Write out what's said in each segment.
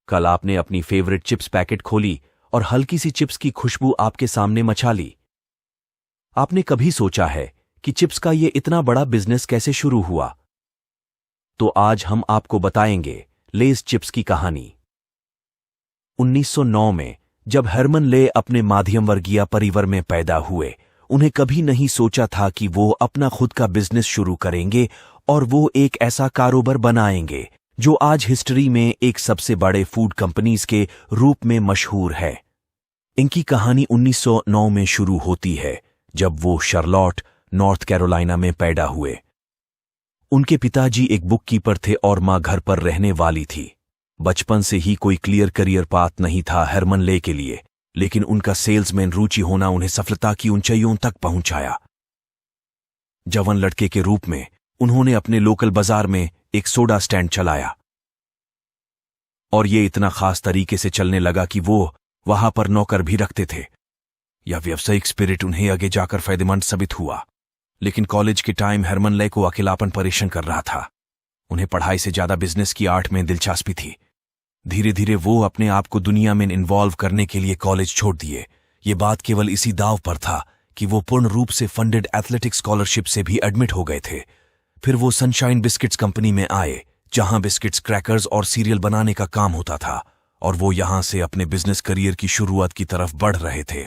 कल आपने अपनी फेवरेट चिप्स पैकेट खोली और हल्की सी चिप्स की खुशबू आपके सामने मचा ली। आपने कभी सोचा है कि चिप्स का ये इतना बड़ा बिजनेस कैसे शुरू हुआ? तो आज हम आपको बताएंगे लेज चिप्स की कहानी। 1909 में जब हरमन ले अपने मध्यम वर्गीय परिवार में पैदा हुए, उन्हें कभी नहीं सोचा था कि वो अपना खुद का बिजनेस शुरू करेंगे और वो एक ऐसा कारोबार बनाएंगे जो आज हिस्ट्री में एक सबसे बड़े फूड कंपनीज के रूप में मशहूर है। इनकी कहानी 1909 में शुरू होती है जब वो शार्लोट, नॉर्थ कैरोलिना में पैदा हुए। उनके पिताजी एक बुक कीपर थे और मां घर पर रहने वाली थी। बचपन से ही कोई क्लियर करियर पाथ नहीं था हरमन ले के लिए, लेकिन उनका सेल्समैन रुचि होना उन्हें सफलता की ऊंचाइयों तक पहुंचाया। जवान लड़के के रूप में उन्होंने अपने लोकल बाजार में एक सोडा स्टैंड चलाया और ये इतना खास तरीके से चलने लगा कि वो वहां पर नौकर भी रखते थे। यह व्यावसायिक स्पिरिट उन्हें आगे जाकर फायदेमंद साबित हुआ, लेकिन कॉलेज के टाइम हरमन ले को अकेलापन परेशान कर रहा था। उन्हें पढ़ाई से ज्यादा बिजनेस की आर्ट में दिलचस्पी थी। धीरे धीरे वो अपने आप को दुनिया में इन्वॉल्व करने के लिए कॉलेज छोड़ दिए। ये बात केवल इसी दाव पर था कि वो पूर्ण रूप से फंडेड एथलेटिक स्कॉलरशिप से भी एडमिट हो गए थे। फिर वो सनशाइन बिस्किट्स कंपनी में आए, जहां बिस्किट्स, क्रैकर्स और सीरियल बनाने का काम होता था, और वो यहां से अपने बिजनेस करियर की शुरुआत की तरफ बढ़ रहे थे।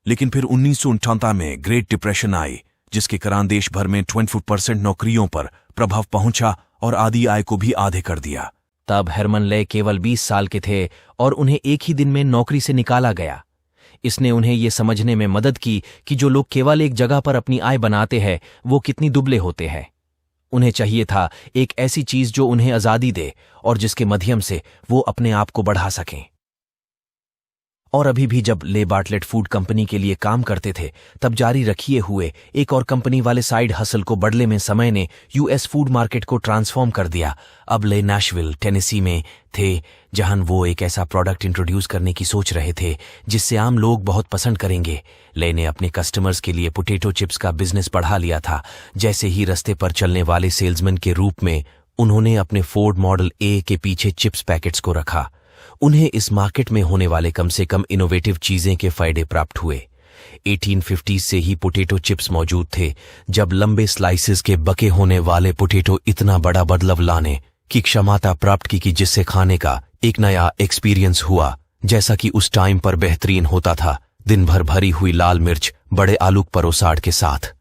लेकिन फिर 1958 में ग्रेट डिप्रेशन आई, जिसके कारण देश भर में 24% नौकरियों पर प्रभाव पहुंचा और आधी आय को भी आधे कर दिया। तब हरमन ले केवल 20 साल के थे और उन्हें एक ही दिन में नौकरी से निकाला गया। इसने उन्हें यह समझने में मदद की कि जो लोग केवल एक जगह पर अपनी आय बनाते हैं वो कितनी दुबले होते हैं। उन्हें चाहिए था एक ऐसी चीज जो उन्हें आजादी दे और जिसके माध्यम से वो अपने आप को बढ़ा सकें। और अभी भी जब ले बार्टलेट फूड कंपनी के लिए काम करते थे, तब जारी रखिए हुए एक और कंपनी वाले साइड हसल को बदले में समय ने यूएस फूड मार्केट को ट्रांसफॉर्म कर दिया। अब ले नैशविल, टेनेसी में थे, जहां वो एक ऐसा प्रोडक्ट इंट्रोड्यूस करने की सोच रहे थे जिससे आम लोग बहुत पसंद करेंगे। ले ने अपने कस्टमर्स के लिए पोटैटो चिप्स का बिजनेस बढ़ा लिया था। जैसे ही रास्ते पर चलने वाले सेल्समैन के रूप में उन्होंने अपने फोर्ड मॉडल ए के पीछे चिप्स पैकेट्स को रखा। उन्हें इस मार्केट में होने वाले कम से कम इनोवेटिव चीजें के फायदे प्राप्त हुए। 1850 से ही पोटैटो चिप्स मौजूद थे, जब लंबे स्लाइसेस के बके होने वाले पोटैटो इतना बड़ा बदलाव लाने की क्षमता प्राप्त की कि जिससे खाने का एक नया एक्सपीरियंस हुआ, जैसा कि उस टाइम पर बेहतरीन होता था, दिन भर भरी हुई लाल मिर्च बड़े आलू परोसाड़ के साथ।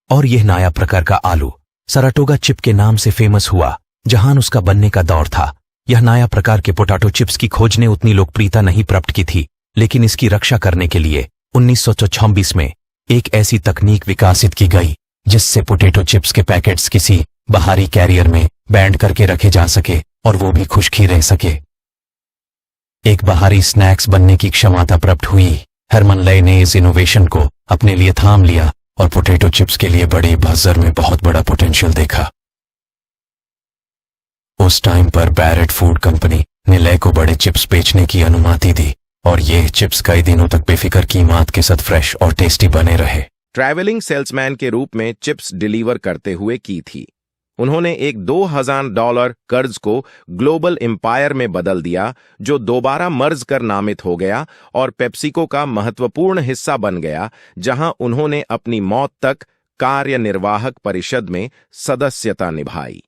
और यह नया प्रकार का आलू सराटोगा चिप के नाम से फेमस हुआ, जहां उसका बनने का दौर था। यह नया प्रकार के पोटैटो चिप्स की खोज ने उतनी लोकप्रियता नहीं प्राप्त की थी, लेकिन इसकी रक्षा करने के लिए 1926 में एक ऐसी तकनीक विकसित की गई जिससे पोटैटो चिप्स के पैकेट्स किसी बाहरी कैरियर में बैंड करके रखे जा सके और वो भी खुशकी रह सके। एक बाहरी स्नैक्स बनने की क्षमता प्राप्त हुई। हरमन ले ने इस इनोवेशन को अपने लिए थाम लिया और पोटैटो चिप्स के लिए बड़े बाजार में बहुत बड़ा पोटेंशियल देखा। उस टाइम पर बैरेट फूड कंपनी ने ले को बड़े चिप्स बेचने की अनुमति दी और ये चिप्स कई दिनों तक बेफिक्र कीमत के साथ फ्रेश और टेस्टी बने रहे। ट्रैवलिंग सेल्समैन के रूप में चिप्स डिलीवर करते हुए की थी। उन्होंने एक $2000 कर्ज को ग्लोबल एम्पायर में बदल दिया, जो दोबारा मर्ज कर नामित हो गया और पेप्सिको का महत्वपूर्ण हिस्सा बन गया, जहां उन्होंने अपनी मौत तक कार्यनिर्वाहक परिषद में सदस्यता निभाई।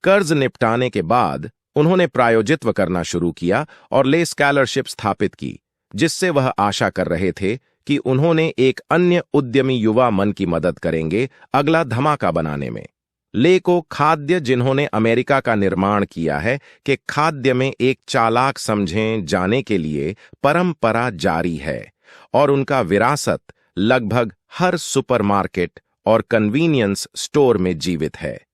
कर्ज निपटाने के बाद उन्होंने प्रायोजित्व करना शुरू किया और ले स्कॉलरशिप स्थापित की, जिससे वह आशा कर रहे थे कि उन्होंने एक अन्य उद्यमी युवा मन की मदद करेंगे अगला धमाका बनाने में। ले को खाद्य, जिन्होंने अमेरिका का निर्माण किया है, कि खाद्य में एक चालाक समझें जाने के लिए परंपरा जारी है और उनका विरासत लगभग हर सुपरमार्केट और कन्वीनियंस स्टोर में जीवित है।